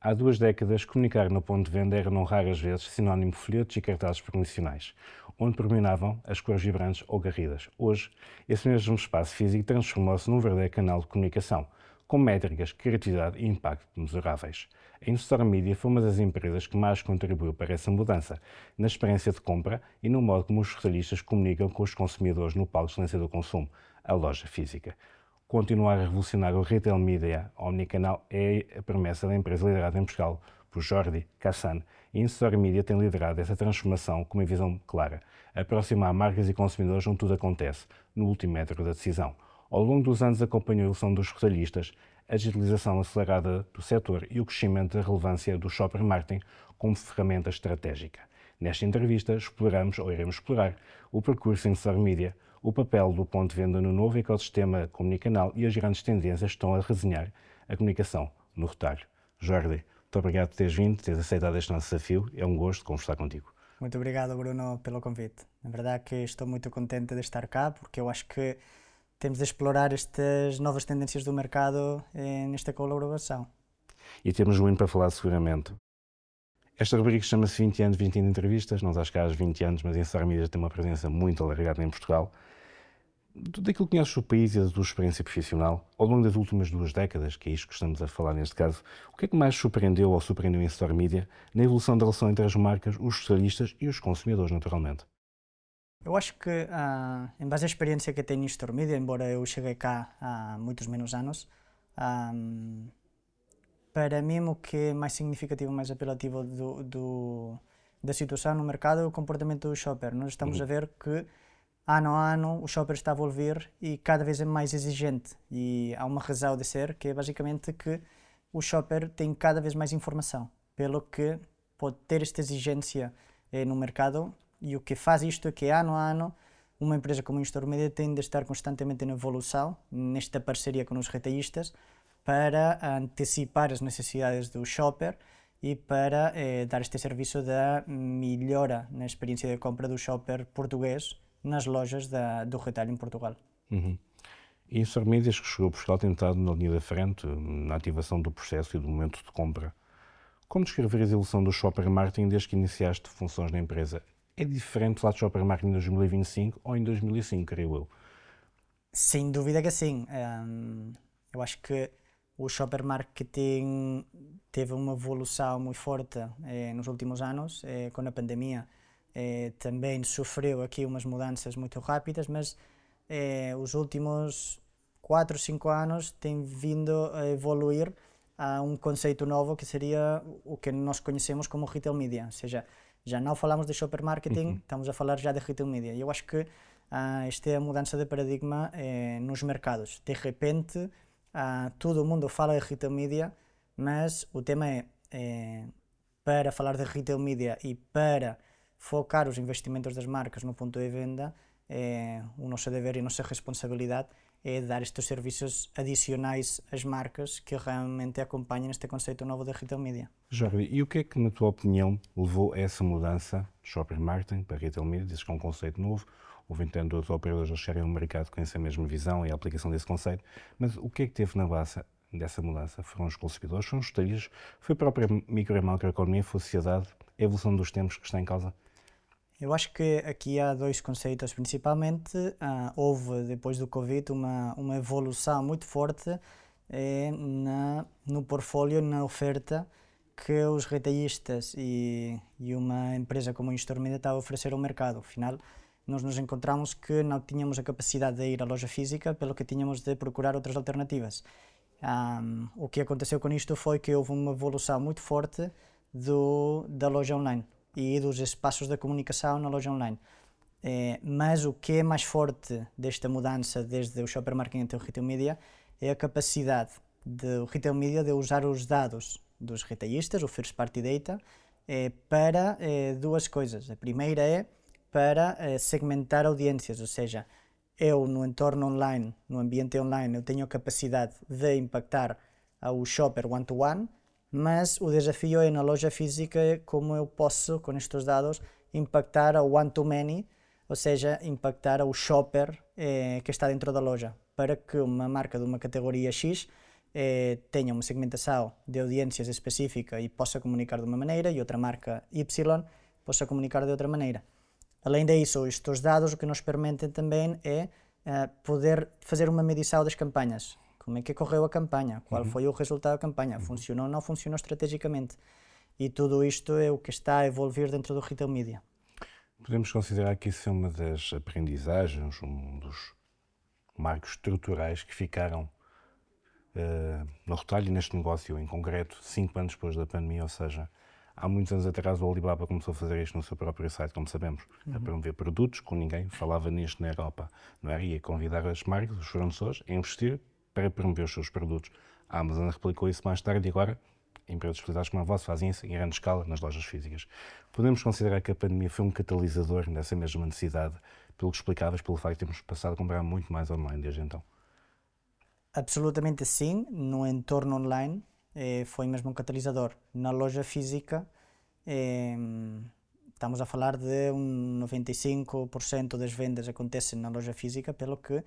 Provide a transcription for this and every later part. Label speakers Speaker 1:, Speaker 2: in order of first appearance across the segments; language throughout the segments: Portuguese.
Speaker 1: Há 2 décadas, comunicar no ponto de venda era, não raras vezes, sinónimo de folhetos e cartazes promocionais, onde predominavam as cores vibrantes ou garridas. Hoje, esse mesmo espaço físico transformou-se num verdadeiro canal de comunicação, com métricas, criatividade e impacto mesuráveis. A InStore Media foi uma das empresas que mais contribuiu para essa mudança, na experiência de compra e no modo como os retalhistas comunicam com os consumidores no palco de excelência do consumo, a loja física. Continuar a revolucionar o retail media omnicanal é a promessa da empresa liderada em Portugal por Jordi Cassan. E a InStore Media tem liderado essa transformação com uma visão clara: aproximar marcas e consumidores onde tudo acontece, no último metro da decisão. Ao longo dos anos acompanhou a evolução dos retalhistas, a digitalização acelerada do setor e o crescimento da relevância do shopper marketing como ferramenta estratégica. Nesta entrevista iremos explorar o percurso em InStore Media, o papel do ponto de venda no novo ecossistema comunicanal e as grandes tendências que estão a redesenhar a comunicação no retalho. Jordi, muito obrigado por teres vindo, teres aceitado este nosso desafio. É um gosto conversar contigo.
Speaker 2: Muito obrigado, Bruno, pelo convite. Na verdade que estou muito contente de estar cá, porque eu acho que temos de explorar estas novas tendências do mercado nesta colaboração.
Speaker 1: E temos muito para falar seguramente. Esta rubrica chama-se 20 anos, 20 entrevistas. Nós acho que há 20 anos, mas a InStore Media tem uma presença muito alargada em Portugal. Daquilo que conheces o país e da tua experiência profissional, ao longo das últimas 2 décadas, que é isto que estamos a falar neste caso, o que é que mais surpreendeu ou surpreendeu em InStore Media na evolução da relação entre as marcas, os retalhistas e os consumidores, naturalmente?
Speaker 2: Eu acho que, em base à experiência que tenho em InStore Media, embora eu cheguei cá há muitos menos anos, para mim o que é mais significativo, mais apelativo da situação no mercado é o comportamento do shopper. Nós estamos a ver que ano a ano o shopper está a evoluir e cada vez é mais exigente, e há uma razão de ser, que é basicamente que o shopper tem cada vez mais informação, pelo que pode ter esta exigência no mercado, e o que faz isto é que ano a ano uma empresa como a InStore Media tem de estar constantemente em evolução, nesta parceria com os retalhistas, para antecipar as necessidades do shopper e para dar este serviço da melhora na experiência de compra do shopper português nas lojas do retalho em Portugal.
Speaker 1: Uhum. E a InStore Media, que chegou a Portugal, tem estado na linha da frente na ativação do processo e do momento de compra. Como descreveres a evolução do shopper marketing desde que iniciaste funções na empresa? É diferente lá de shopper marketing em 2025 ou em 2005, creio eu?
Speaker 2: Sem dúvida que sim. Eu acho que o shopper marketing teve uma evolução muito forte nos últimos anos. Com a pandemia também sofreu aqui umas mudanças muito rápidas, mas os últimos 4, 5 anos tem vindo a evoluir a um conceito novo que seria o que nós conhecemos como retail media, ou seja, já não falamos de shopper marketing, estamos a falar já de retail media. E eu acho que esta é a mudança de paradigma nos mercados. De repente, todo mundo fala de retail media, mas o tema para falar de retail media e para focar os investimentos das marcas no ponto de venda, o nosso dever e a nossa responsabilidade é dar estes serviços adicionais às marcas que realmente acompanham este conceito novo de retail media.
Speaker 1: Jordi, e o que é que, na tua opinião, levou a essa mudança de shopper marketing para retail media? Dizes que é um conceito novo, houve entendo outros operadores a chegarem ao mercado com essa mesma visão e a aplicação desse conceito, mas o que é que teve na base dessa mudança? Foram os consumidores, foram os retalhistas, foi a própria micro e macroeconomia, foi a sociedade, a evolução dos tempos que está em causa?
Speaker 2: Eu acho que aqui há dois conceitos, principalmente houve depois do Covid uma evolução muito forte no portfólio, na oferta que os retalhistas e uma empresa como a InStore Media está a oferecer ao mercado. Afinal, nós nos encontramos que não tínhamos a capacidade de ir à loja física, pelo que tínhamos de procurar outras alternativas. O que aconteceu com isto foi que houve uma evolução muito forte da loja online e dos espaços de comunicação na loja online. Mas o que é mais forte desta mudança, desde o shopper marketing até o retail media, é a capacidade do retail media de usar os dados dos retalhistas, o first party data, para duas coisas. A primeira é para segmentar audiências, ou seja, eu no entorno online, no ambiente online, eu tenho a capacidade de impactar ao shopper one-to-one, mas o desafio é na loja física como eu posso, com estes dados, impactar ao one-to-many, ou seja, impactar ao shopper que está dentro da loja, para que uma marca de uma categoria X tenha uma segmentação de audiências específica e possa comunicar de uma maneira e outra marca Y possa comunicar de outra maneira. Além disso, estes dados o que nos permitem também é poder fazer uma medição das campanhas. Como é que correu a campanha? Qual foi o resultado da campanha? Funcionou ou não funcionou estrategicamente? E tudo isto é o que está a evoluir dentro do Retail Media.
Speaker 1: Podemos considerar que isso é uma das aprendizagens, um dos marcos estruturais que ficaram no retalho e neste negócio em concreto 5 anos depois da pandemia, ou seja, há muitos anos atrás o Alibaba começou a fazer isto no seu próprio site, como sabemos, a promover produtos com ninguém falava nisto na Europa, não era? Ia convidar as marcas, os fornecedores, a investir para promover os seus produtos. A Amazon replicou isso mais tarde e agora empresas especializadas como a vossa fazem isso em grande escala nas lojas físicas. Podemos considerar que a pandemia foi um catalisador nessa mesma necessidade, pelo que explicavas, pelo facto de termos passado a comprar muito mais online desde então?
Speaker 2: Absolutamente sim, no entorno online foi mesmo um catalisador. Na loja física estamos a falar de 95% das vendas acontecem na loja física, pelo que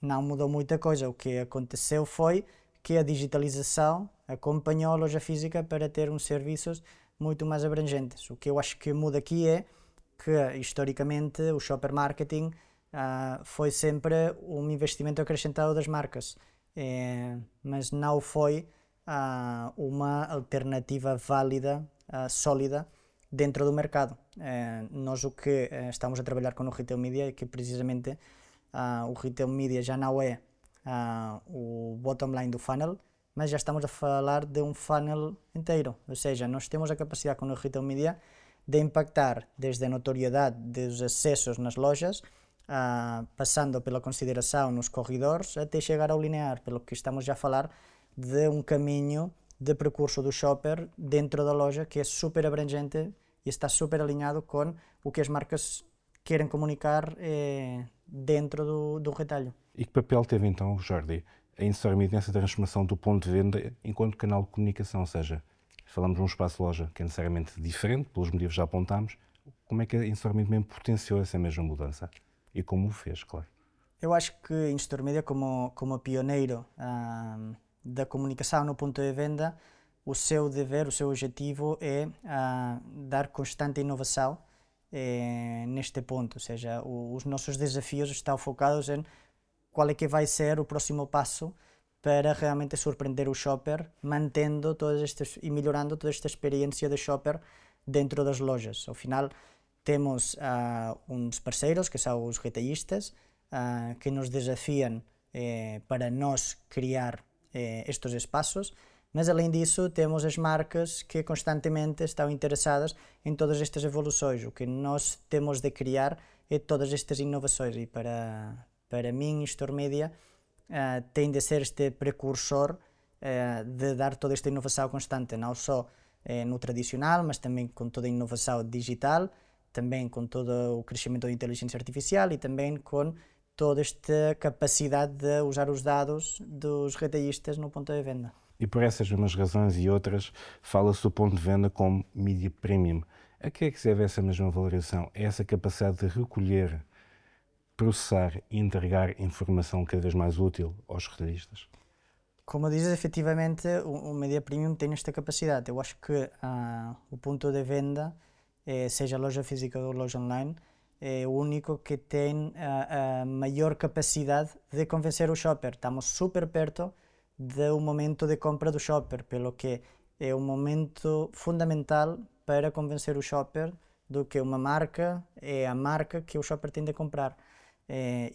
Speaker 2: não mudou muita coisa. O que aconteceu foi que a digitalização acompanhou a loja física para ter uns serviços muito mais abrangentes. O que eu acho que muda aqui é que, historicamente, o shopper marketing foi sempre um investimento acrescentado das marcas, mas não foi uma alternativa válida, sólida, dentro do mercado. Nós o que estamos a trabalhar com o Retail Media é que precisamente o Retail Media já não é o bottom line do funnel, mas já estamos a falar de um funnel inteiro, ou seja, nós temos a capacidade com o Retail Media de impactar desde a notoriedade dos acessos nas lojas, passando pela consideração nos corredores até chegar ao linear, pelo que estamos já a falar de um caminho de percurso do shopper dentro da loja que é super abrangente e está super alinhado com o que as marcas querem comunicar dentro do retalho.
Speaker 1: E que papel teve então, Jordi, a In-Store Media nessa transformação do ponto de venda enquanto canal de comunicação? Ou seja, falamos de um espaço de loja que é necessariamente diferente, pelos motivos que já apontámos. Como é que a In-Store Media mesmo potenciou essa mesma mudança? E como o fez, claro?
Speaker 2: Eu acho que a In-Store Media, como pioneiro da comunicação no ponto de venda, o seu dever, o seu objetivo é dar constante inovação neste ponto, ou seja, os nossos desafios estão focados em qual é que vai ser o próximo passo para realmente surpreender o shopper, mantendo e melhorando toda esta experiência de shopper dentro das lojas. Ao final, temos uns parceiros, que são os retalhistas, que nos desafiam para nós criar estes espaços, mas além disso temos as marcas que constantemente estão interessadas em todas estas evoluções. O que nós temos de criar é todas estas inovações e para mim, In-Store Media tem de ser este precursor de dar toda esta inovação constante, não só no tradicional, mas também com toda a inovação digital, também com todo o crescimento da inteligência artificial e também com toda esta capacidade de usar os dados dos retalhistas no ponto de venda.
Speaker 1: E por essas mesmas razões e outras, fala-se do ponto de venda como Media Premium. A que é que se deve essa mesma valorização? É essa capacidade de recolher, processar e entregar informação cada vez mais útil aos retalhistas?
Speaker 2: Como dizes, efetivamente, o Media Premium tem esta capacidade. Eu acho que o ponto de venda, seja loja física ou loja online, é o único que tem a maior capacidade de convencer o shopper. Estamos super perto do momento de compra do shopper, pelo que é um momento fundamental para convencer o shopper do que uma marca é a marca que o shopper tem de comprar.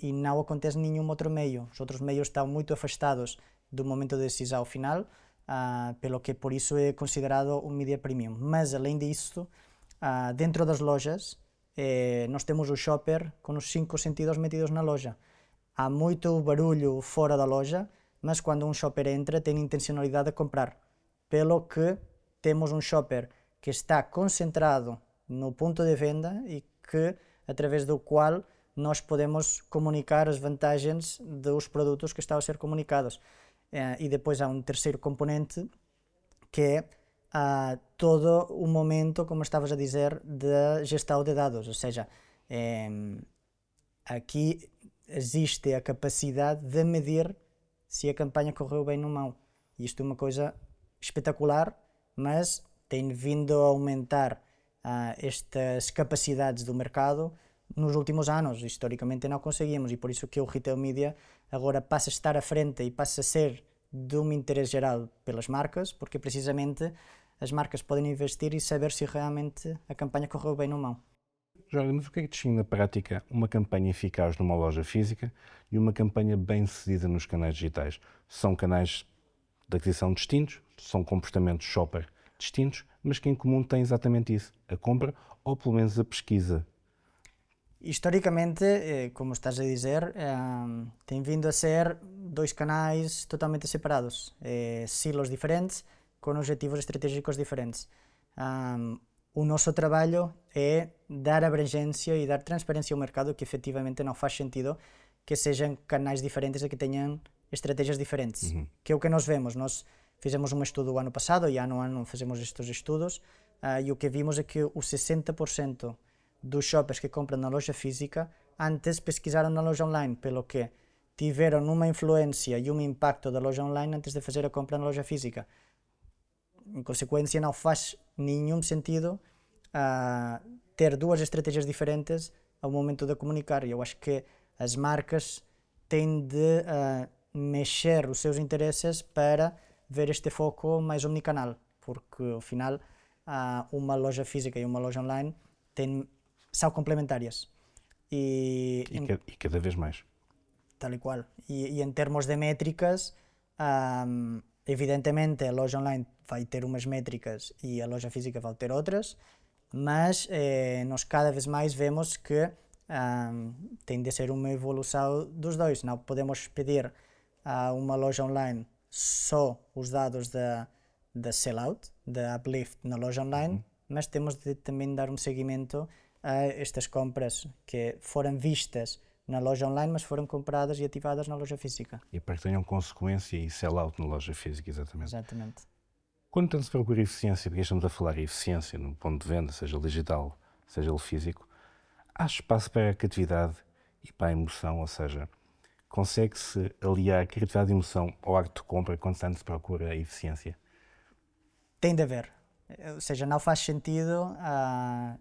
Speaker 2: E não acontece em nenhum outro meio. Os outros meios estão muito afastados do momento de decisão final, pelo que por isso é considerado um Media Premium. Mas além disso, dentro das lojas, nós temos o shopper com os 5 sentidos metidos na loja. Há muito barulho fora da loja, mas quando um shopper entra tem intencionalidade de comprar, pelo que temos um shopper que está concentrado no ponto de venda e que, através do qual nós podemos comunicar as vantagens dos produtos que estão a ser comunicados. E depois há um terceiro componente que é todo o momento, como estavas a dizer, de gestão de dados, ou seja, aqui existe a capacidade de medir se a campanha correu bem ou não. Isto é uma coisa espetacular, mas tem vindo a aumentar estas capacidades do mercado nos últimos anos. Historicamente não conseguíamos, e por isso que o retail media agora passa a estar à frente e passa a ser de um interesse geral pelas marcas, porque precisamente as marcas podem investir e saber se realmente a campanha correu bem ou não.
Speaker 1: Jorge, mas o que é que distingue na prática uma campanha eficaz numa loja física e uma campanha bem-sucedida nos canais digitais? São canais de aquisição distintos, são comportamentos shopper distintos, mas que em comum têm exatamente isso, a compra ou pelo menos a pesquisa.
Speaker 2: Historicamente, como estás a dizer, tem vindo a ser dois canais totalmente separados, silos diferentes, com objetivos estratégicos diferentes. O nosso trabalho é dar abrangência e dar transparência ao mercado, que efetivamente não faz sentido que sejam canais diferentes e que tenham estratégias diferentes. Que é o que nós vemos. Nós fizemos um estudo o ano passado e ano a ano fazemos estes estudos, e o que vimos é que o 60% dos shoppers que compram na loja física antes pesquisaram na loja online, pelo que tiveram uma influência e um impacto da loja online antes de fazer a compra na loja física. Em consequência, não faz nenhum sentido ter duas estratégias diferentes ao momento de comunicar. Eu acho que as marcas têm de mexer os seus interesses para ver este foco mais omnicanal, porque ao final uma loja física e uma loja online são complementárias.
Speaker 1: E cada vez mais.
Speaker 2: Tal e qual. E em termos de métricas, evidentemente a loja online vai ter umas métricas e a loja física vai ter outras, mas nós cada vez mais vemos que tem de ser uma evolução dos dois. Não podemos pedir a uma loja online só os dados da sellout, da uplift na loja online, mas temos de também dar um seguimento a estas compras que foram vistas na loja online, mas foram compradas e ativadas na loja física.
Speaker 1: E para que tenham consequência e sell-out na loja física, exatamente.
Speaker 2: Exatamente.
Speaker 1: Quando tanto se procura eficiência, porque estamos a falar em eficiência no ponto de venda, seja ele digital, seja ele físico, há espaço para a criatividade e para a emoção, ou seja, consegue-se aliar a criatividade e emoção ao acto de compra quando tanto se procura a eficiência?
Speaker 2: Tem de haver. Ou seja, não faz sentido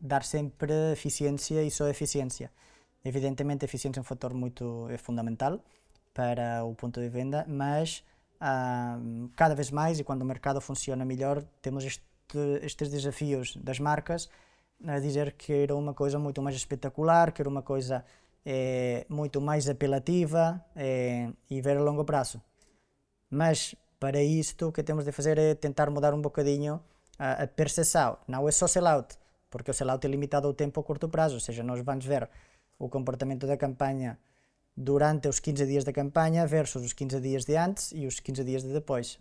Speaker 2: dar sempre eficiência e só eficiência. Evidentemente, a eficiência é um fator fundamental para o ponto de venda, mas cada vez mais, e quando o mercado funciona melhor, temos estes desafios das marcas a dizer que era uma coisa muito mais espetacular, que era uma coisa muito mais apelativa e ver a longo prazo. Mas para isto o que temos de fazer é tentar mudar um bocadinho a percepção. Não é só sellout, porque o sellout é limitado ao tempo a curto prazo, ou seja, nós vamos ver o comportamento da campanha durante os 15 dias da campanha versus os 15 dias de antes e os 15 dias de depois.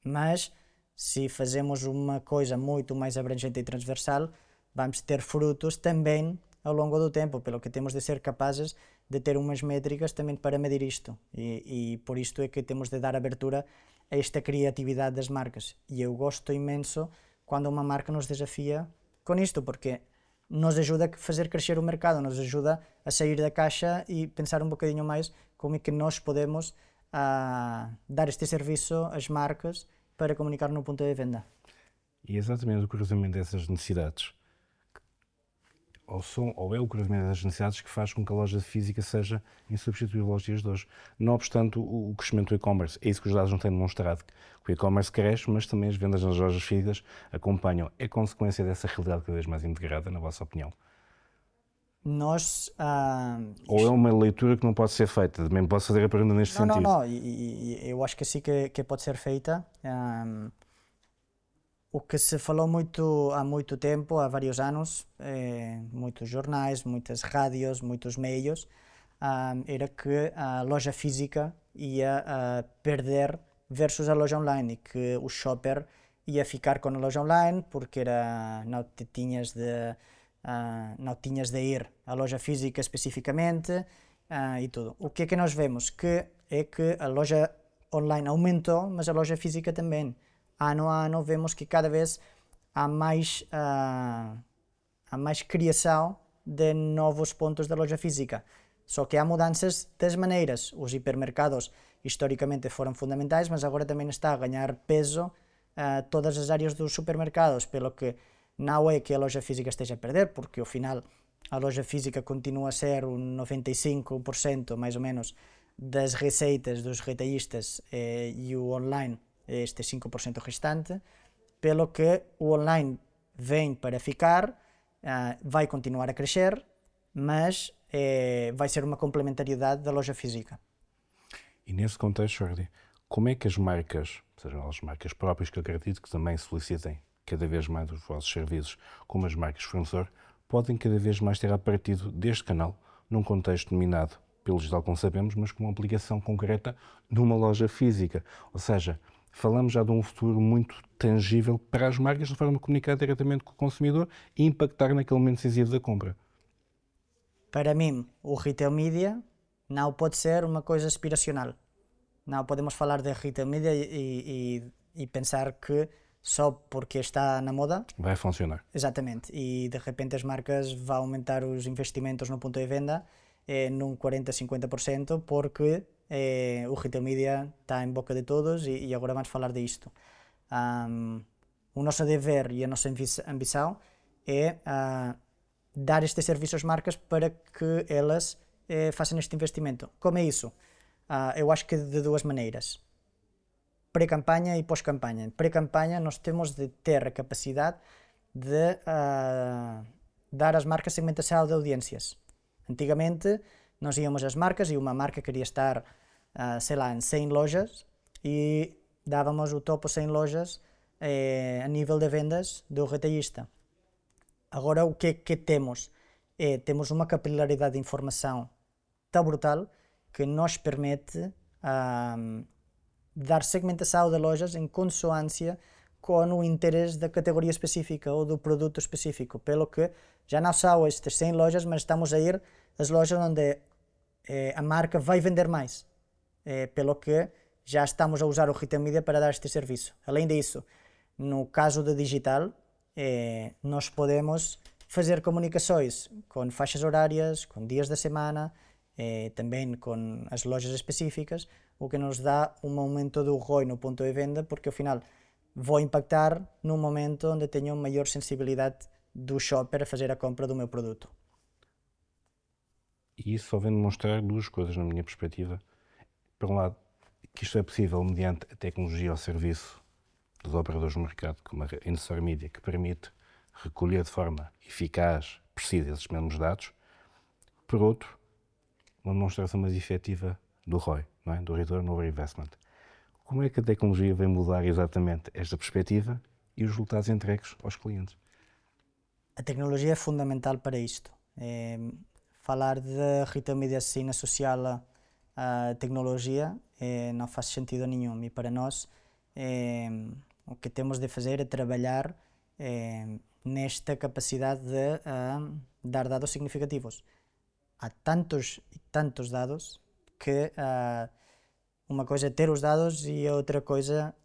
Speaker 2: Mas se fazemos uma coisa muito mais abrangente e transversal, vamos ter frutos também ao longo do tempo, pelo que temos de ser capazes de ter umas métricas também para medir isto. E por isto é que temos de dar abertura a esta criatividade das marcas. E eu gosto imenso quando uma marca nos desafia com isto, porque nos ajuda a fazer crescer o mercado, nos ajuda a sair da caixa e pensar um bocadinho mais como é que nós podemos dar este serviço às marcas para comunicar no ponto de venda.
Speaker 1: E exatamente o cruzamento dessas necessidades, ou é o cruzamento dessas necessidades que faz com que a loja física seja insubstituível aos dias de hoje. Não obstante o crescimento do e-commerce, é isso que os dados não têm demonstrado, que o e-commerce cresce, mas também as vendas nas lojas físicas acompanham. É consequência dessa realidade cada vez mais integrada, na vossa opinião?
Speaker 2: Nós...
Speaker 1: Ou é uma leitura que não pode ser feita? Também posso fazer a pergunta neste sentido.
Speaker 2: Não. E eu acho que sim que pode ser feita. O que se falou muito há muito tempo, há vários anos, muitos jornais, muitas rádios, muitos meios, era que a loja física ia perder versus a loja online, e que o shopper ia ficar com a loja online porque não tinhas de ir à loja física especificamente e tudo. O que é que nós vemos? Que é que a loja online aumentou, mas a loja física também. Ano a ano vemos que cada vez há mais criação de novos pontos da loja física. Só que há mudanças das maneiras. Os hipermercados historicamente foram fundamentais, mas agora também está a ganhar peso todas as áreas dos supermercados, pelo que não é que a loja física esteja a perder, porque ao final a loja física continua a ser o 95% mais ou menos das receitas dos retalhistas e o online este 5% restante, pelo que o online vem para ficar, vai continuar a crescer, mas vai ser uma complementariedade da loja física.
Speaker 1: E nesse contexto, Jordi, como é que as marcas, sejam as marcas próprias que eu acredito que também solicitem cada vez mais os vossos serviços, como as marcas fornecedor, podem cada vez mais ter partido deste canal num contexto dominado pelo digital, como sabemos, mas com uma aplicação concreta numa loja física? Ou seja, falamos já de um futuro muito tangível para as marcas, de forma a comunicar diretamente com o consumidor e impactar naquele momento decisivo da compra.
Speaker 2: Para mim, o retail media não pode ser uma coisa aspiracional. Não podemos falar de retail media e pensar que só porque está na moda
Speaker 1: vai funcionar.
Speaker 2: Exatamente, e de repente as marcas vão aumentar os investimentos no ponto de venda num 40-50% porque o retail media está em boca de todos e agora vamos falar disto. O nosso dever e a nossa ambição é dar este serviço às marcas para que elas façam este investimento. Como é isso? Eu acho que de duas maneiras. Pré-campanha e pós-campanha. Pré-campanha nós temos de ter a capacidade de dar às marcas segmentação de audiências. Antigamente nós íamos às marcas e uma marca queria estar, sei lá, em 100 lojas e dávamos o topo 100 lojas a nível de vendas do retalhista. Agora o que temos? Temos uma capilaridade de informação tão brutal que nos permite dar segmentação de lojas em consonância com o interesse da categoria específica ou do produto específico, pelo que já não são estas 100 lojas, mas estamos a ir às lojas onde a marca vai vender mais, pelo que já estamos a usar o retail media para dar este serviço. Além disso, no caso do digital, nós podemos fazer comunicações com faixas horárias, com dias da semana, também com as lojas específicas, o que nos dá um aumento do ROI no ponto de venda, porque ao final vou impactar num momento onde tenho maior sensibilidade do shopper a fazer a compra do meu produto.
Speaker 1: E isso só vem demonstrar duas coisas, na minha perspectiva. Por um lado, que isto é possível mediante a tecnologia ao serviço dos operadores do mercado, como a Industry Media, que permite recolher de forma eficaz, precisa esses mesmos dados. Por outro, uma demonstração mais efetiva do ROI, não é? Do Return Over Investment. Como é que a tecnologia vem mudar exatamente esta perspectiva e os resultados entregues aos clientes?
Speaker 2: A tecnologia é fundamental para isto. Falar de retail media sem associá-la à tecnologia não faz sentido nenhum, e para nós o que temos de fazer é trabalhar nesta capacidade de dar dados significativos. Há tantos e tantos dados que uma coisa é ter os dados e a outra coisa...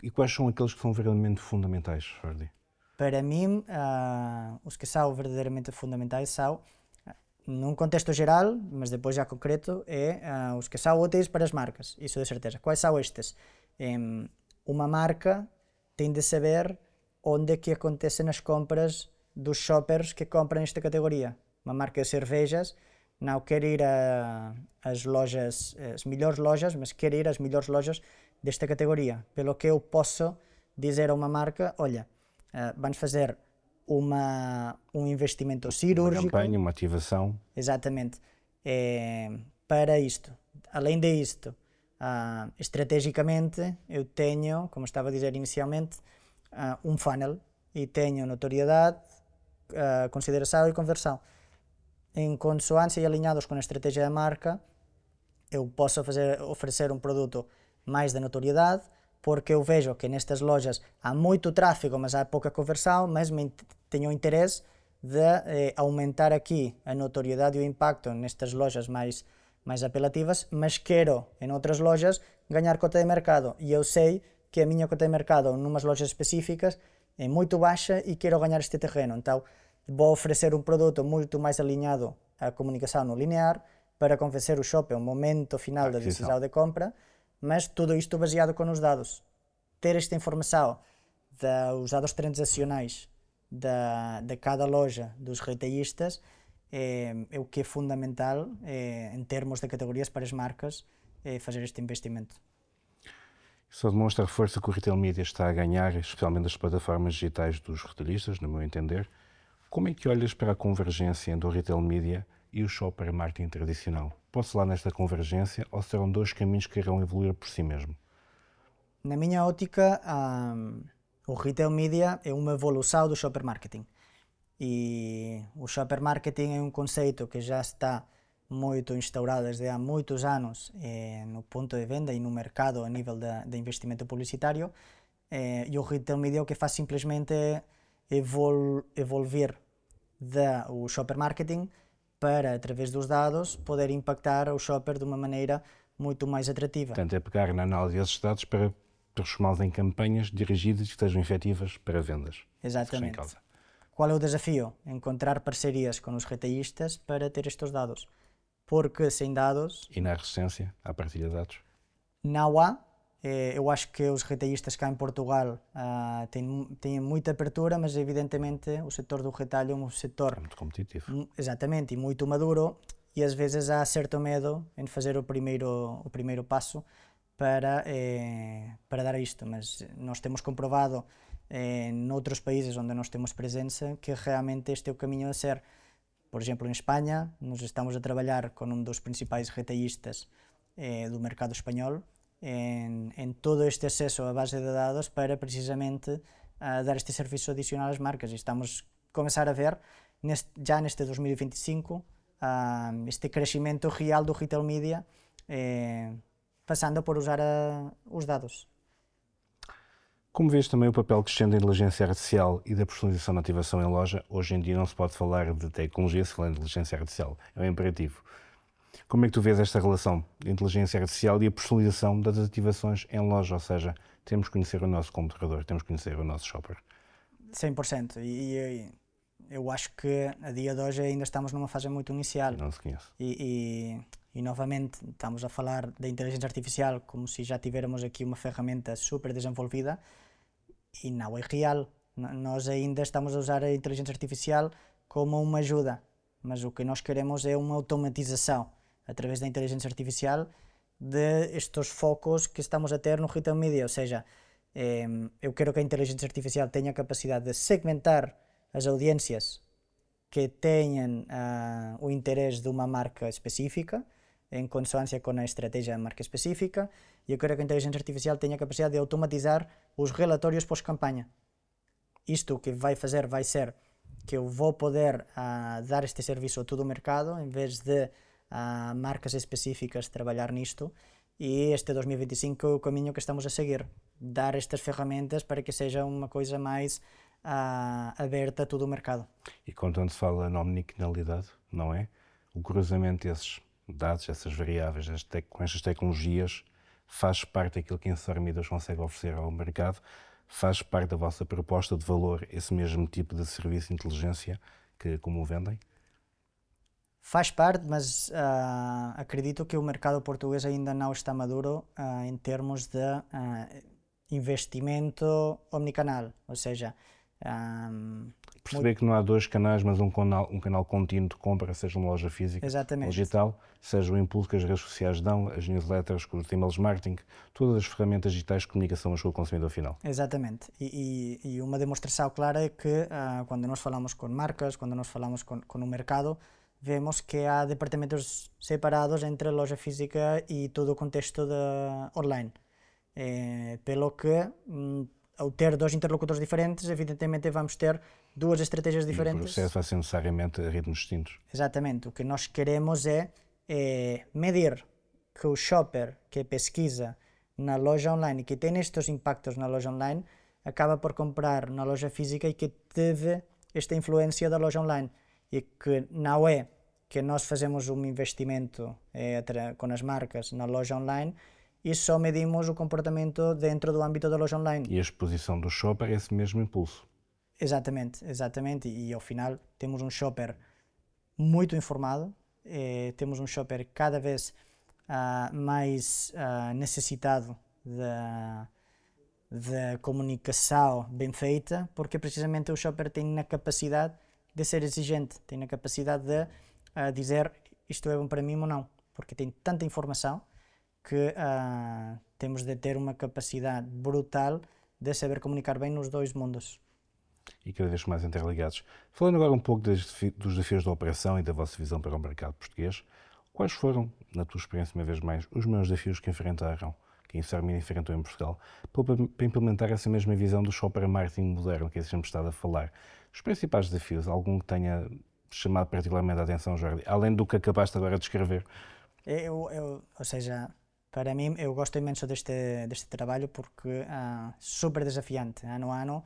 Speaker 1: E quais são aqueles que são verdadeiramente fundamentais, Jordi?
Speaker 2: Para mim, os que são verdadeiramente fundamentais são, num contexto geral, mas depois já concreto, os que são úteis para as marcas, isso de certeza. Quais são estes? Uma marca tem de saber onde é que acontecem as compras dos shoppers que compram esta categoria. Uma marca de cervejas não quer ir às lojas, as melhores lojas, mas quer ir às melhores lojas desta categoria. Pelo que eu posso dizer a uma marca, olha, vamos fazer um investimento cirúrgico.
Speaker 1: Uma campanha, uma ativação.
Speaker 2: Exatamente. Para isto. Além disto, estrategicamente, eu tenho, como estava a dizer inicialmente, um funnel e tenho notoriedade, consideração e conversão. Em consonância e alinhados com a estratégia da marca, eu posso oferecer um produto mais de notoriedade, porque eu vejo que nestas lojas há muito tráfego, mas há pouca conversão, mas tenho interesse de aumentar aqui a notoriedade e o impacto nestas lojas mais apelativas, mas quero, em outras lojas, ganhar cota de mercado. E eu sei que a minha cota de mercado, em umas lojas específicas, é muito baixa e quero ganhar este terreno. Então, vou oferecer um produto muito mais alinhado à comunicação no linear, para convencer o shopper no momento final da decisão de compra, mas tudo isto baseado com os dados. Ter esta informação dos dados transacionais de cada loja dos retailistas é o que é fundamental em termos de categorias para as marcas fazer este investimento.
Speaker 1: Só demonstra a força que o retail media está a ganhar, especialmente as plataformas digitais dos retalhistas, no meu entender. Como é que olhas para a convergência entre o retail media e o shopper marketing tradicional? Pode-se lá nesta convergência ou serão dois caminhos que irão evoluir por si mesmo?
Speaker 2: Na minha ótica, o retail media é uma evolução do shopper marketing. E o shopper marketing é um conceito que já está muito instaurado desde há muitos anos no ponto de venda e no mercado a nível de investimento publicitário. E o retail media o que faz simplesmente é evolver o shopper marketing para, através dos dados, poder impactar o shopper de uma maneira muito mais atrativa.
Speaker 1: Portanto, é pegar na análise desses dados para transformá-los em campanhas dirigidas que sejam efetivas para vendas.
Speaker 2: Exatamente. Qual é o desafio? Encontrar parcerias com os retalhistas para ter estes dados. Porque sem dados...
Speaker 1: E na resistência à partilha de dados?
Speaker 2: Não há. Eu acho que os retalhistas cá em Portugal têm muita abertura, mas evidentemente o setor do retalho é um setor...
Speaker 1: É muito competitivo.
Speaker 2: Exatamente, e muito maduro, e às vezes há certo medo em fazer o primeiro passo para dar isto, mas nós temos comprovado noutros países onde nós temos presença que realmente este é o caminho a ser. Por exemplo, em Espanha, nós estamos a trabalhar com um dos principais retalhistas do mercado espanhol em todo este acesso à base de dados para precisamente dar este serviço adicional às marcas. E estamos a começar a ver, já neste 2025, este crescimento real do retail media, passando por usar os dados.
Speaker 1: Como vês também o papel crescente da inteligência artificial e da personalização na ativação em loja? Hoje em dia não se pode falar de tecnologia se falar de inteligência artificial, é um imperativo. Como é que tu vês esta relação de inteligência artificial e a personalização das ativações em loja? Ou seja, temos que conhecer o nosso comprador, temos que conhecer o nosso shopper.
Speaker 2: 100%. E eu acho que a dia de hoje ainda estamos numa fase muito inicial.
Speaker 1: Não se conhece.
Speaker 2: E novamente estamos a falar da inteligência artificial como se já tivéssemos aqui uma ferramenta super desenvolvida e não é real. Nós ainda estamos a usar a inteligência artificial como uma ajuda, mas o que nós queremos é uma automatização através da inteligência artificial de estes focos que estamos a ter no retail media, ou seja, eu quero que a inteligência artificial tenha a capacidade de segmentar as audiências que tenham o interesse de uma marca específica, em consonância com a estratégia da marca específica, e eu quero que a inteligência artificial tenha a capacidade de automatizar os relatórios pós-campanha. Isto o que vai fazer vai ser que eu vou poder dar este serviço a todo o mercado, em vez de marcas específicas trabalhar nisto, e este 2025 é o caminho que estamos a seguir, dar estas ferramentas para que seja uma coisa mais aberta a todo o mercado.
Speaker 1: E quando se fala na omnicanalidade, não é? O cruzamento desses dados, essas variáveis, com estas tecnologias, faz parte daquilo que a Insormidas consegue oferecer ao mercado, faz parte da vossa proposta de valor, esse mesmo tipo de serviço de inteligência que como vendem?
Speaker 2: Faz parte, mas acredito que o mercado português ainda não está maduro em termos de investimento omnicanal, ou seja...
Speaker 1: Perceber que não há dois canais, mas um canal contínuo de compra, seja uma loja física ou digital, seja o impulso que as redes sociais dão, as newsletters, os e-mails marketing, todas as ferramentas digitais de comunicação com o consumidor final.
Speaker 2: Exatamente. E uma demonstração clara é que quando nós falamos com marcas, quando nós falamos com o mercado, vemos que há departamentos separados entre a loja física e todo o contexto online. Pelo que, ao ter dois interlocutores diferentes, evidentemente vamos ter duas estratégias diferentes.
Speaker 1: E o processo vai ser necessariamente a ritmos distintos.
Speaker 2: Exatamente. O que nós queremos é medir que o shopper que pesquisa na loja online e que tem estes impactos na loja online acaba por comprar na loja física e que teve esta influência da loja online. E que não é que nós fazemos um investimento com as marcas na loja online e só medimos o comportamento dentro do âmbito da loja online.
Speaker 1: E a exposição do shopper é esse mesmo impulso.
Speaker 2: Exatamente. E ao final temos um shopper muito informado, temos um shopper cada vez mais necessitado da comunicação bem feita, porque precisamente o shopper tem a capacidade de ser exigente, tem a capacidade de dizer isto é bom para mim ou não, porque tem tanta informação que temos de ter uma capacidade brutal de saber comunicar bem nos dois mundos.
Speaker 1: E cada vez mais interligados. Falando agora um pouco dos desafios da operação e da vossa visão para o mercado português, quais foram, na tua experiência, uma vez mais, os maiores desafios que enfrentaram, que a Instar enfrentou em Portugal, para implementar essa mesma visão do shopper marketing moderno que sempre estado a falar? Os principais desafios, algum que tenha chamado particularmente a atenção, Jordi, além do que acabaste agora de escrever?
Speaker 2: Ou seja, para mim, eu gosto imenso deste trabalho porque é super desafiante. Ano a ano,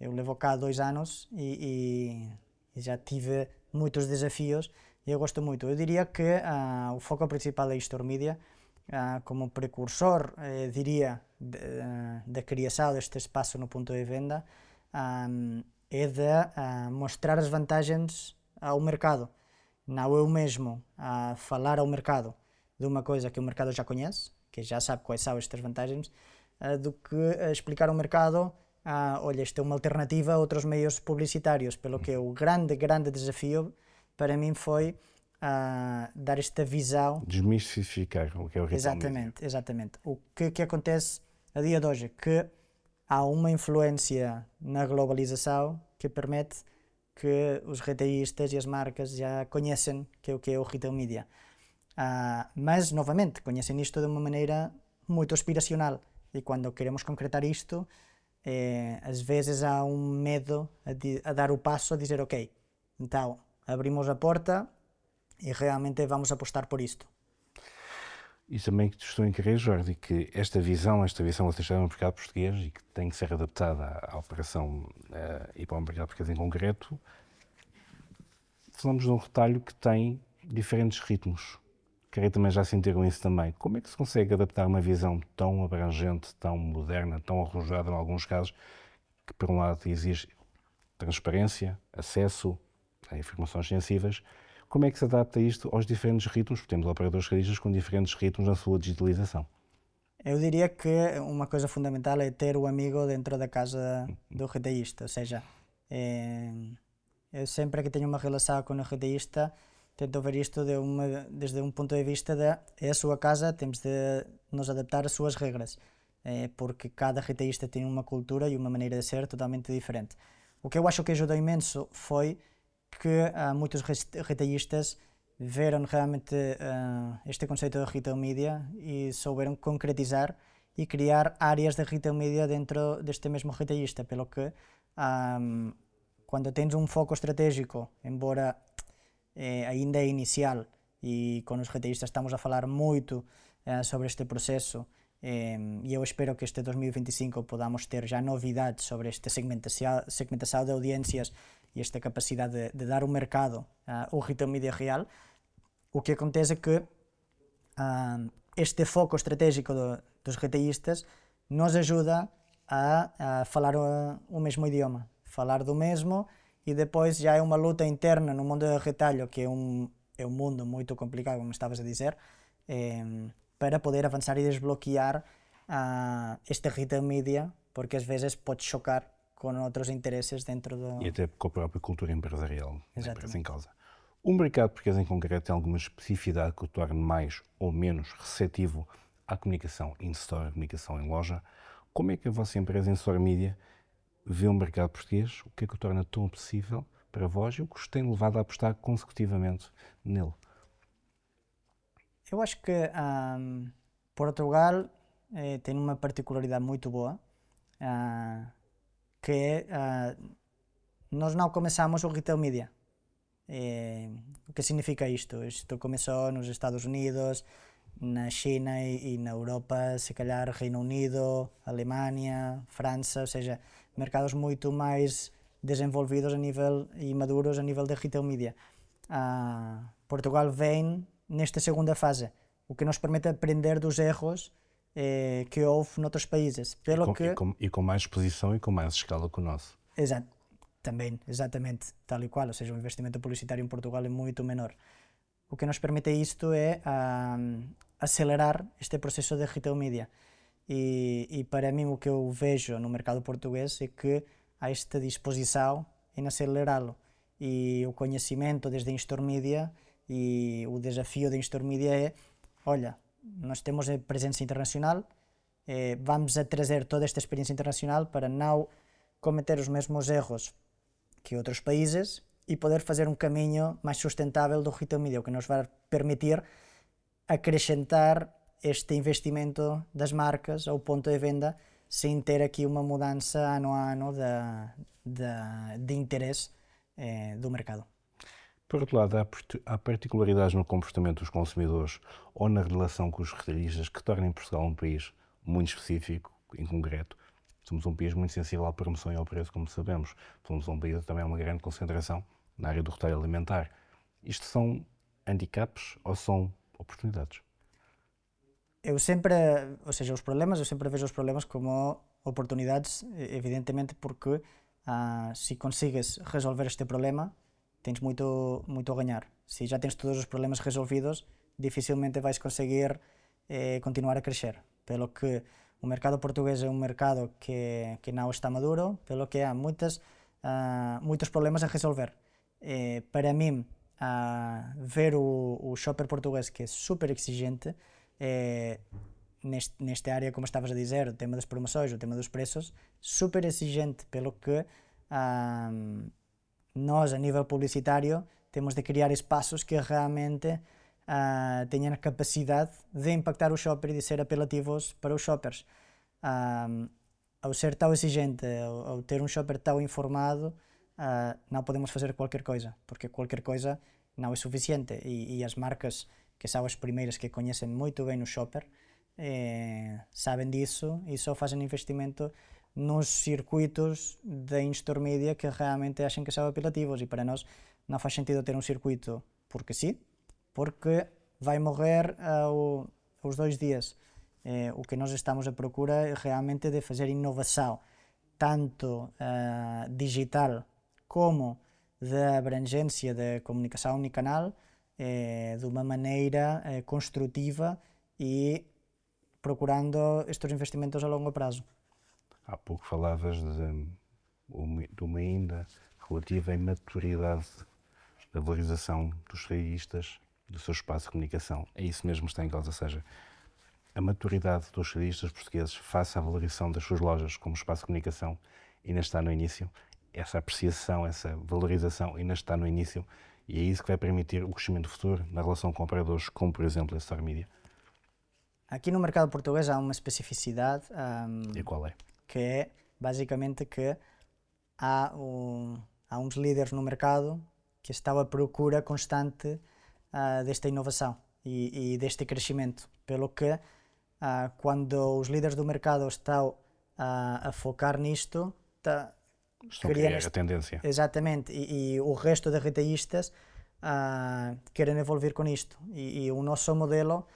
Speaker 2: eu levo cá 2 anos e já tive muitos desafios e eu gosto muito. Eu diria que o foco principal é Store Media, como precursor, diria, da criação deste espaço no ponto de venda, é de mostrar as vantagens ao mercado. Não eu mesmo falar ao mercado de uma coisa que o mercado já conhece, que já sabe quais são estas vantagens, do que explicar ao mercado, olha, isto é uma alternativa a outros meios publicitários, pelo que o grande desafio para mim foi dar esta visão.
Speaker 1: Desmistificar o que é o retail media.
Speaker 2: Exatamente. O que acontece a dia de hoje? Que há uma influência na globalização que permite que os retailistas e as marcas já conhecem o que é o retail media. Mas, novamente, conhecem isto de uma maneira muito aspiracional e quando queremos concretar isto, às vezes há um medo a dar o passo a dizer ok, então abrimos a porta e realmente vamos apostar por isto.
Speaker 1: E também que estou em querer, Jordi, que esta visão vocês têm no mercado português e que tem que ser adaptada à operação e para o mercado português em concreto, falamos de um retalho que tem diferentes ritmos. Creio também já sentiram isso também. Como é que se consegue adaptar uma visão tão abrangente, tão moderna, tão arrojada em alguns casos, que por um lado exige transparência, acesso a informações sensíveis? Como é que se adapta isto aos diferentes ritmos? Porque temos operadores retalhistas com diferentes ritmos na sua digitalização.
Speaker 2: Eu diria que uma coisa fundamental é ter o amigo dentro da casa do retalhista, ou seja, eu sempre que tenho uma relação com o retalhista tento ver isto desde um ponto de vista de é a sua casa, temos de nos adaptar às suas regras, porque cada retalhista tem uma cultura e uma maneira de ser totalmente diferente. O que eu acho que ajudou imenso foi que muitos retalhistas viram realmente este conceito de retail media e souberam concretizar e criar áreas de retail media dentro deste mesmo retalhista, pelo que quando tens um foco estratégico, embora ainda é inicial e com os retalhistas estamos a falar muito sobre este processo e eu espero que este 2025 podamos ter já novidades sobre esta segmentação de audiências e esta capacidade de dar ao mercado o retail media real. O que acontece é que este foco estratégico dos retalhistas nos ajuda a falar o mesmo idioma, falar do mesmo, e depois já é uma luta interna no mundo do retalho, que é um mundo muito complicado, como estavas a dizer, para poder avançar e desbloquear este retail media, porque às vezes pode chocar com outros interesses dentro do...
Speaker 1: E até com a própria cultura empresarial da empresa em causa. O mercado português em concreto tem alguma especificidade que o torne mais ou menos receptivo à comunicação in-store, à comunicação em loja. Como é que a vossa empresa em Store Media vê o mercado português? O que é que o torna tão possível para vós e o que os tem levado a apostar consecutivamente nele?
Speaker 2: Eu acho que Portugal tem uma particularidade muito boa, que é nós não começamos o retail media. O que significa isto? Isto começou nos Estados Unidos, na China e na Europa, se calhar Reino Unido, Alemanha, França, ou seja, mercados muito mais desenvolvidos a nível e maduros a nível de retail media. Portugal vem nesta segunda fase, o que nos permite aprender dos erros que houve noutros países.
Speaker 1: E com mais exposição e com mais escala que o nosso.
Speaker 2: Exatamente, tal e qual, ou seja, o investimento publicitário em Portugal é muito menor. o que nos permite isto é acelerar este processo de retail media. E para mim o que eu vejo no mercado português é que há esta disposição em acelerá-lo. E o conhecimento desde a In-Store Media e o desafio da In-Store Media é, olha, nós temos a presença internacional, vamos a trazer toda esta experiência internacional para não cometer os mesmos erros que outros países e poder fazer um caminho mais sustentável do retail media, o que nos vai permitir acrescentar este investimento das marcas ao ponto de venda sem ter aqui uma mudança ano a ano de interesse do mercado.
Speaker 1: Por outro lado, há particularidades no comportamento dos consumidores ou na relação com os retalhistas que tornem Portugal um país muito específico, em concreto. Somos um país muito sensível à promoção e ao preço, como sabemos. Somos um país também uma grande concentração na área do retalho alimentar. Isto são handicaps ou são oportunidades?
Speaker 2: Eu sempre vejo os problemas como oportunidades, evidentemente porque se consegues resolver este problema, tens muito a ganhar. Se já tens todos os problemas resolvidos, dificilmente vais conseguir continuar a crescer. Pelo que o mercado português é um mercado que não está maduro, pelo que há muitos problemas a resolver. Para mim, ver o shopper português, que é super exigente, nesta área, como estavas a dizer, o tema das promoções, o tema dos preços, super exigente, pelo que nós, a nível publicitário, temos de criar espaços que realmente tenham a capacidade de impactar o shopper e de ser apelativos para os shoppers. Ao ser tão exigente, ao ter um shopper tão informado, não podemos fazer qualquer coisa, porque qualquer coisa não é suficiente e as marcas, que são as primeiras que conhecem muito bem o shopper, sabem disso e só fazem investimento nos circuitos da In-Store Media que realmente acham que são apelativos, e para nós não faz sentido ter um circuito porque sim, porque vai morrer aos 2 dias. O que nós estamos à procura é realmente de fazer inovação, tanto digital como da abrangência da comunicação omnicanal, de uma maneira construtiva e procurando estes investimentos a longo prazo.
Speaker 1: Há pouco falavas de uma ainda relativa imaturidade da valorização dos retalhistas, do seu espaço de comunicação. É isso mesmo que está em causa, ou seja, a maturidade dos retalhistas portugueses face à valorização das suas lojas como espaço de comunicação ainda está no início. Essa apreciação, essa valorização ainda está no início, e é isso que vai permitir o crescimento futuro na relação com operadores, como por exemplo a Star Media.
Speaker 2: Aqui no mercado português há uma especificidade.
Speaker 1: E qual é?
Speaker 2: Que é basicamente que há uns líderes no mercado que estão à procura constante desta inovação e deste crescimento, pelo que quando os líderes do mercado estão a focar nisto,
Speaker 1: Estão a criar a tendência.
Speaker 2: Exatamente, e o resto de retalhistas querem evoluir com isto, e o nosso modelo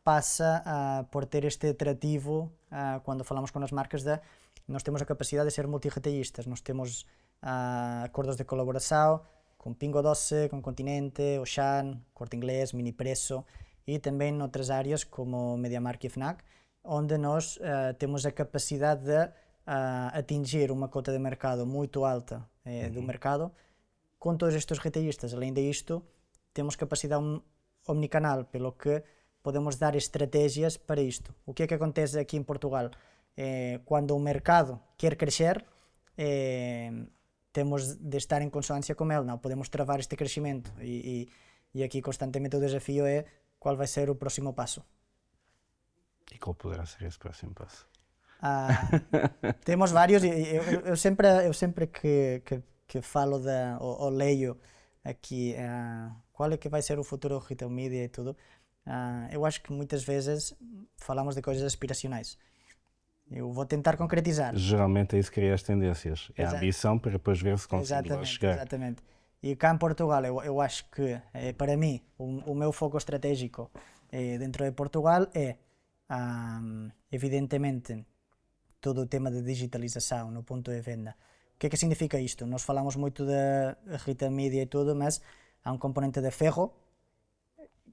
Speaker 2: passa por ter este atrativo quando falamos com as marcas nós temos a capacidade de ser multi-retalhistas, nós temos acordos de colaboração com Pingo Doce, com Continente, Auchan, Corte Inglés, Mini Preço e também noutras áreas como MediaMarkt e FNAC, onde nós temos a capacidade de atingir uma cota de mercado muito alta do mercado com todos estes retalhistas. Além disto, temos capacidade omnicanal, pelo que podemos dar estratégias para isto. O que é que acontece aqui em Portugal? Quando o mercado quer crescer, temos de estar em consonância com ele, não podemos travar este crescimento, e aqui constantemente o desafio é qual vai ser o próximo passo.
Speaker 1: E qual poderá ser esse próximo passo?
Speaker 2: Temos vários, e eu sempre que falo ou leio aqui qual é que vai ser o futuro do retail media e tudo, eu acho que muitas vezes falamos de coisas aspiracionais. Eu vou tentar concretizar.
Speaker 1: Geralmente é isso que cria as tendências. É a ambição para depois ver se conseguimos lá chegar.
Speaker 2: Exatamente. E cá em Portugal, eu acho que, para mim, o meu foco estratégico dentro de Portugal é, evidentemente, todo o tema de digitalização no ponto de venda. O que é que significa isto? Nós falamos muito de retail media e tudo, mas há um componente de ferro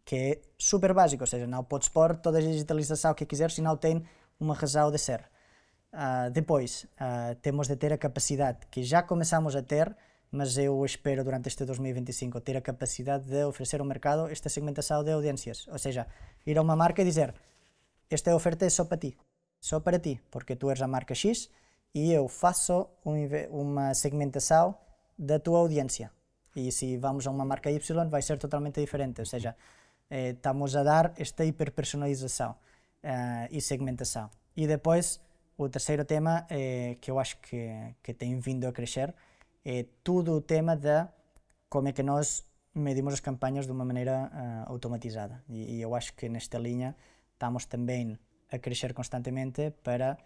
Speaker 2: que é super básico, ou seja, não podes pôr toda a digitalização que quiseres, senão tem uma razão de ser. Depois, temos de ter a capacidade, que já começamos a ter, mas eu espero durante este 2025 ter a capacidade de oferecer ao mercado esta segmentação de audiências, ou seja, ir a uma marca e dizer, esta oferta é só para ti, porque tu eres a marca X e eu faço uma segmentação da tua audiência. E se vamos a uma marca Y vai ser totalmente diferente, ou seja, estamos a dar esta hiperpersonalização e segmentação. E depois, o terceiro tema que eu acho que tem vindo a crescer é tudo o tema de como é que nós medimos as campanhas de uma maneira automatizada. E eu acho que nesta linha estamos também a crescer constantemente para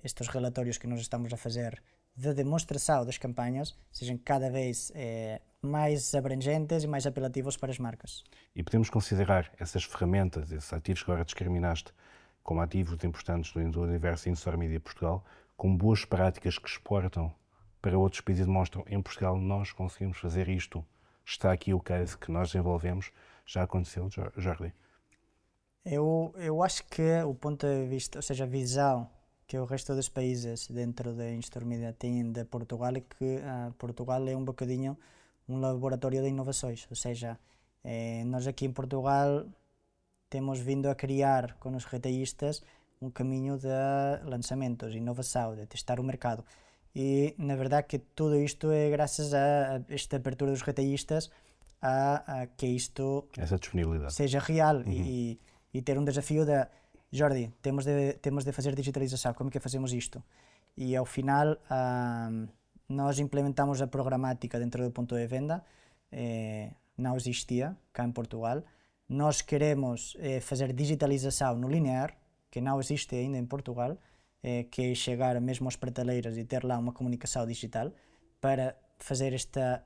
Speaker 2: estes relatórios que nós estamos a fazer de demonstração das campanhas sejam cada vez mais abrangentes e mais apelativos para as marcas.
Speaker 1: E podemos considerar essas ferramentas, esses ativos que agora discriminaste, como ativos importantes do universo in-store media Portugal, como boas práticas que exportam para outros países e demonstram em Portugal nós conseguimos fazer isto, está aqui o case que nós desenvolvemos, já aconteceu, Jordi?
Speaker 2: Eu acho que o ponto de vista, ou seja, a visão que o resto dos países dentro da in-store media têm de Portugal é que Portugal é um bocadinho um laboratório de inovações, ou seja, nós aqui em Portugal temos vindo a criar com os retalhistas um caminho de lançamentos, inovação, de testar o mercado. E na verdade que tudo isto é graças a esta abertura dos retalhistas a que isto
Speaker 1: essa disponibilidade
Speaker 2: seja real e ter um desafio de Jordi, temos de fazer digitalização, como é que fazemos isto? E ao final nós implementamos a programática dentro do ponto de venda, não existia cá em Portugal. Nós queremos fazer digitalização no linear, que não existe ainda em Portugal, que é chegar mesmo às prateleiras e ter lá uma comunicação digital para fazer esta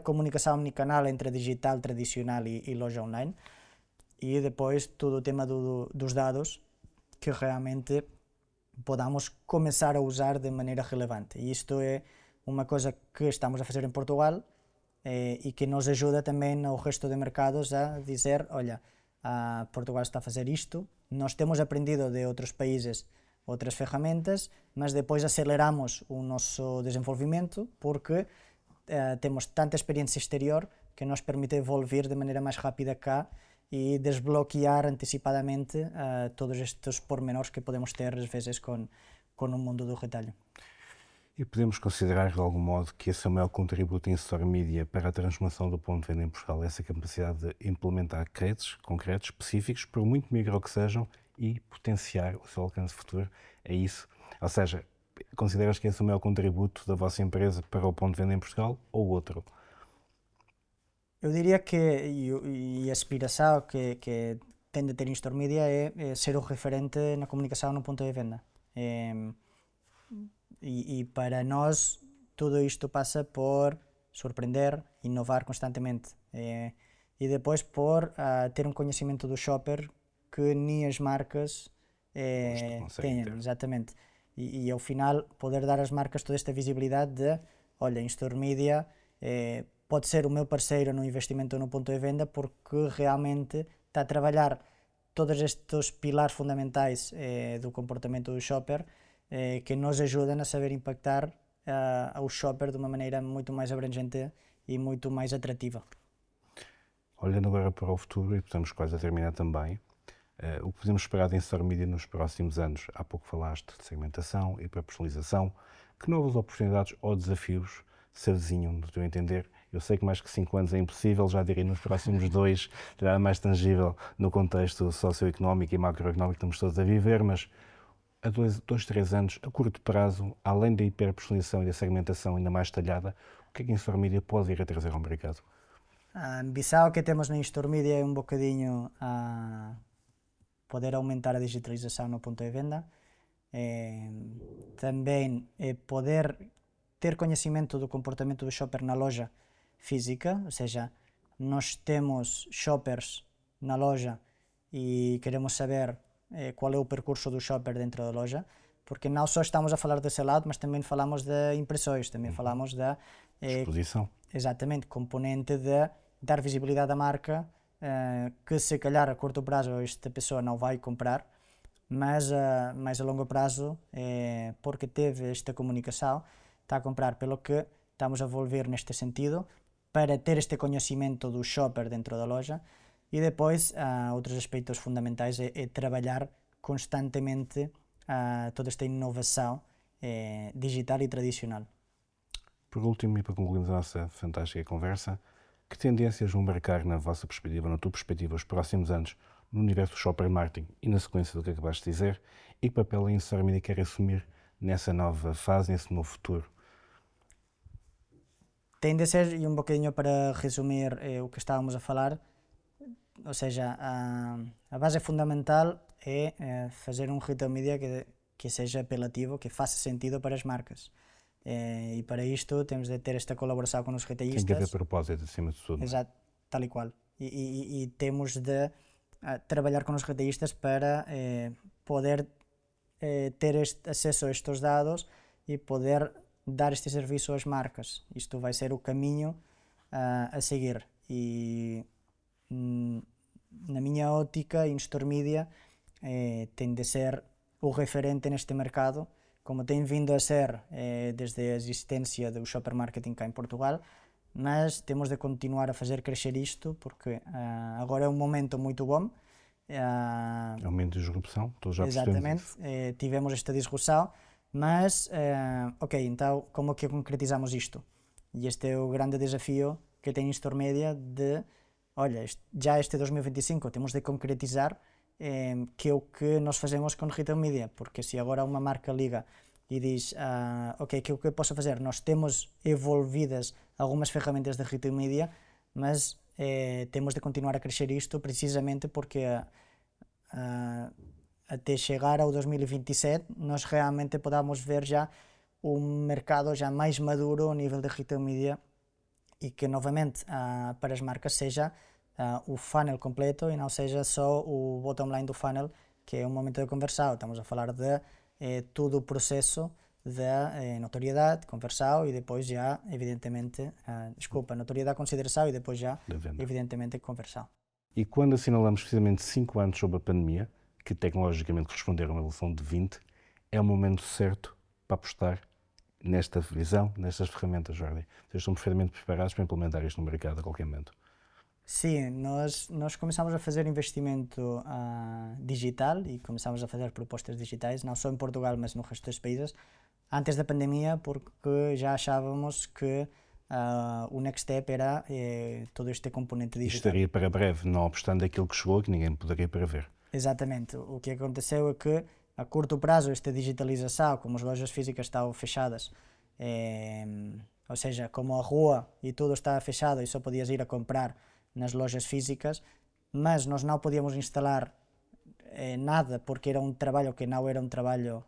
Speaker 2: comunicação omnicanal entre digital tradicional e loja online. E depois todo o tema dos dados que realmente podamos começar a usar de maneira relevante. E isto é uma coisa que estamos a fazer em Portugal e que nos ajuda também ao resto de mercados a dizer, olha, Portugal está a fazer isto, nós temos aprendido de outros países outras ferramentas, mas depois aceleramos o nosso desenvolvimento porque temos tanta experiência exterior que nos permite evoluir de maneira mais rápida cá e desbloquear antecipadamente todos estes pormenores que podemos ter às vezes com o mundo do retalho.
Speaker 1: E podemos considerar de algum modo que esse é o maior contributo em in-store media para a transformação do ponto de venda em Portugal, essa capacidade de implementar cases concretos, específicos, por muito micro que sejam, e potenciar o seu alcance futuro. É isso? Ou seja, consideras que esse é o maior contributo da vossa empresa para o ponto de venda em Portugal ou outro?
Speaker 2: Eu diria que a aspiração que tem de ter in-store media é ser o referente na comunicação no ponto de venda. E para nós tudo isto passa por surpreender, inovar constantemente e depois por ter um conhecimento do shopper que nem as marcas têm, exatamente. E ao final poder dar às marcas toda esta visibilidade de, olha, in-store media pode ser o meu parceiro no investimento no ponto de venda porque realmente está a trabalhar todos estes pilares fundamentais do comportamento do shopper que nos ajudam a saber impactar ao shopper de uma maneira muito mais abrangente e muito mais atrativa.
Speaker 1: Olhando agora para o futuro, e estamos quase a terminar também, o que podemos esperar de in-store media nos próximos anos? Há pouco falaste de segmentação e personalização. Que novas oportunidades ou desafios se avizinham, no teu entender? Eu sei que mais que 5 anos é impossível, já diria nos próximos 2, já é mais tangível no contexto socioeconómico e macroeconómico que estamos todos a viver, mas a 2, 3 anos, a curto prazo, além da hiperpersonalização e da segmentação ainda mais detalhada, o que é que a in-store media pode vir a trazer ao mercado?
Speaker 2: A ambição que temos na in-store media é um bocadinho a poder aumentar a digitalização no ponto de venda, também poder ter conhecimento do comportamento do shopper na loja física, ou seja, nós temos shoppers na loja e queremos saber qual é o percurso do shopper dentro da loja, porque não só estamos a falar desse lado, mas também falamos de impressões, também falamos da
Speaker 1: exposição.
Speaker 2: Exatamente, componente de dar visibilidade à marca que se calhar a curto prazo esta pessoa não vai comprar, mas mais a longo prazo, porque teve esta comunicação, está a comprar, pelo que estamos a evolver neste sentido, para ter este conhecimento do shopper dentro da loja. E depois, outros aspectos fundamentais é trabalhar constantemente toda esta inovação digital e tradicional.
Speaker 1: Por último, e para concluirmos a nossa fantástica conversa, que tendências vão marcar na vossa perspectiva, na tua perspectiva, os próximos anos no universo do shopper marketing e na sequência do que acabaste de dizer, e que papel a Instar Media quer assumir nessa nova fase, nesse novo futuro?
Speaker 2: Tem de ser, e um bocadinho para resumir o que estávamos a falar, ou seja, a base fundamental é fazer um retail media que seja apelativo, que faça sentido para as marcas. E para isto temos de ter esta colaboração com os retailistas.
Speaker 1: Tem que haver propósito acima de tudo.
Speaker 2: Exato, tal e qual. E temos de trabalhar com os retailistas para poder ter este acesso a estes dados e poder dar este serviço às marcas. Isto vai ser o caminho a seguir. E na minha ótica, Instar Media tem de ser o referente neste mercado, como tem vindo a ser desde a existência do shopper marketing cá em Portugal, mas temos de continuar a fazer crescer isto, porque agora é um momento muito bom.
Speaker 1: É um momento de disrupção, todos já percebemos isso.
Speaker 2: Exatamente, tivemos esta discussão, mas, ok, então como é que concretizamos isto? E este é o grande desafio que tem Instar Media de, olha, já este 2025 temos de concretizar que é o que nós fazemos com Retail Media, porque se agora uma marca liga e diz, ok, que é o que eu posso fazer? Nós temos envolvidas algumas ferramentas de Retail Media, mas temos de continuar a crescer isto precisamente porque até chegar ao 2027 nós realmente podamos ver já um mercado já mais maduro ao nível de Retail Media e que novamente para as marcas seja o funnel completo e não seja só o bottom line do funnel, que é um momento de conversão. Estamos a falar de todo o processo de notoriedade, conversão e depois já, evidentemente, notoriedade, consideração e depois já, evidentemente, conversão.
Speaker 1: E quando assinalamos precisamente 5 anos sobre a pandemia, que tecnologicamente corresponderam a uma evolução de 20, é o momento certo para apostar nesta visão, nestas ferramentas, Jordi. Vocês estão perfeitamente preparados para implementar isto no mercado a qualquer momento.
Speaker 2: Sim, nós começamos a fazer investimento digital e começamos a fazer propostas digitais, não só em Portugal, mas no resto dos países, antes da pandemia, porque já achávamos que o next step era todo este componente digital.
Speaker 1: Isto estaria para breve, não obstante aquilo que chegou, que ninguém poderia prever.
Speaker 2: Exatamente. O que aconteceu é que, a curto prazo, esta digitalização, como as lojas físicas estavam fechadas, ou seja, como a rua e tudo estava fechado e só podias ir a comprar nas lojas físicas, mas nós não podíamos instalar nada porque era um trabalho que não era um trabalho...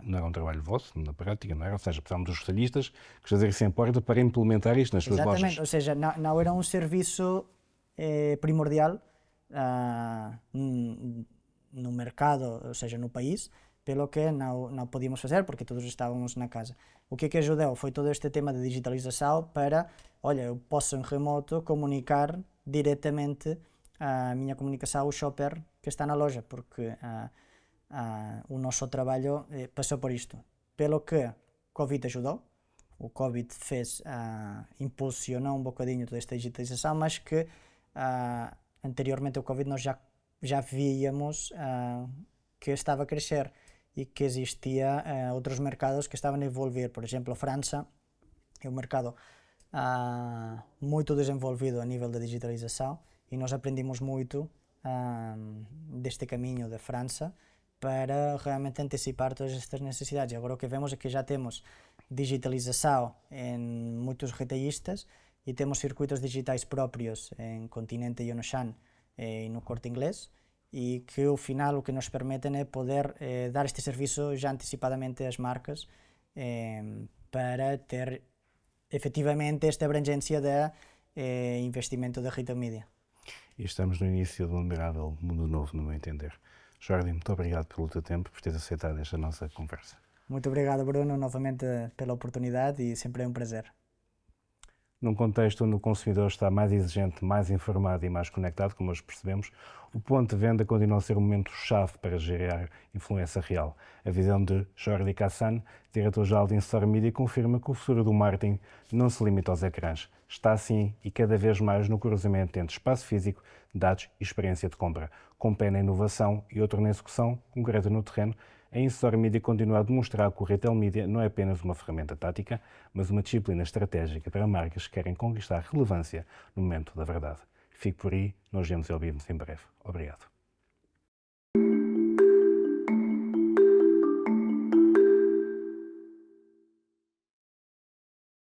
Speaker 1: Não era um trabalho vosso, na prática, não era? Ou seja, precisávamos dos retalhistas que fazerem-se em porta para implementar isto nas suas lojas.
Speaker 2: Exatamente, ou seja, não era um serviço primordial no mercado, ou seja, no país, pelo que não podíamos fazer porque todos estávamos na casa. O que ajudou foi todo este tema de digitalização para, olha, eu posso em remoto comunicar diretamente a minha comunicação ao shopper que está na loja, porque o nosso trabalho passou por isto. Pelo que o Covid ajudou, o Covid impulsionou um bocadinho toda esta digitalização, mas que anteriormente ao Covid nós já víamos que estava a crescer e que existia outros mercados que estavam a evoluir. Por exemplo, a França é um mercado muito desenvolvido a nível da digitalização e nós aprendemos muito deste caminho da França para realmente antecipar todas estas necessidades. E agora o que vemos é que já temos digitalização em muitos retalhistas e temos circuitos digitais próprios em Continente e Auchan e no Corte Inglês, e que ao final o que nos permitem é poder dar este serviço já antecipadamente às marcas para ter efetivamente esta abrangência de investimento da Retail Media.
Speaker 1: E estamos no início de um admirável mundo novo, no meu entender. Jordi, muito obrigado pelo teu tempo, por teres aceitado esta nossa conversa.
Speaker 2: Muito obrigado, Bruno, novamente pela oportunidade e sempre é um prazer.
Speaker 1: Num contexto onde o consumidor está mais exigente, mais informado e mais conectado, como hoje percebemos, o ponto de venda continua a ser um momento-chave para gerar influência real. A visão de Jordi Cassan, diretor-geral de In-Store Media, confirma que o futuro do marketing não se limita aos ecrãs. Está, sim, e cada vez mais no cruzamento entre espaço físico, dados e experiência de compra. Com pé na inovação e outro na execução, concreta no terreno, a In-Store Media continua a demonstrar que o Retail Media não é apenas uma ferramenta tática, mas uma disciplina estratégica para marcas que querem conquistar relevância no momento da verdade. Fique por aí, nós vemos e ouvimos em breve. Obrigado.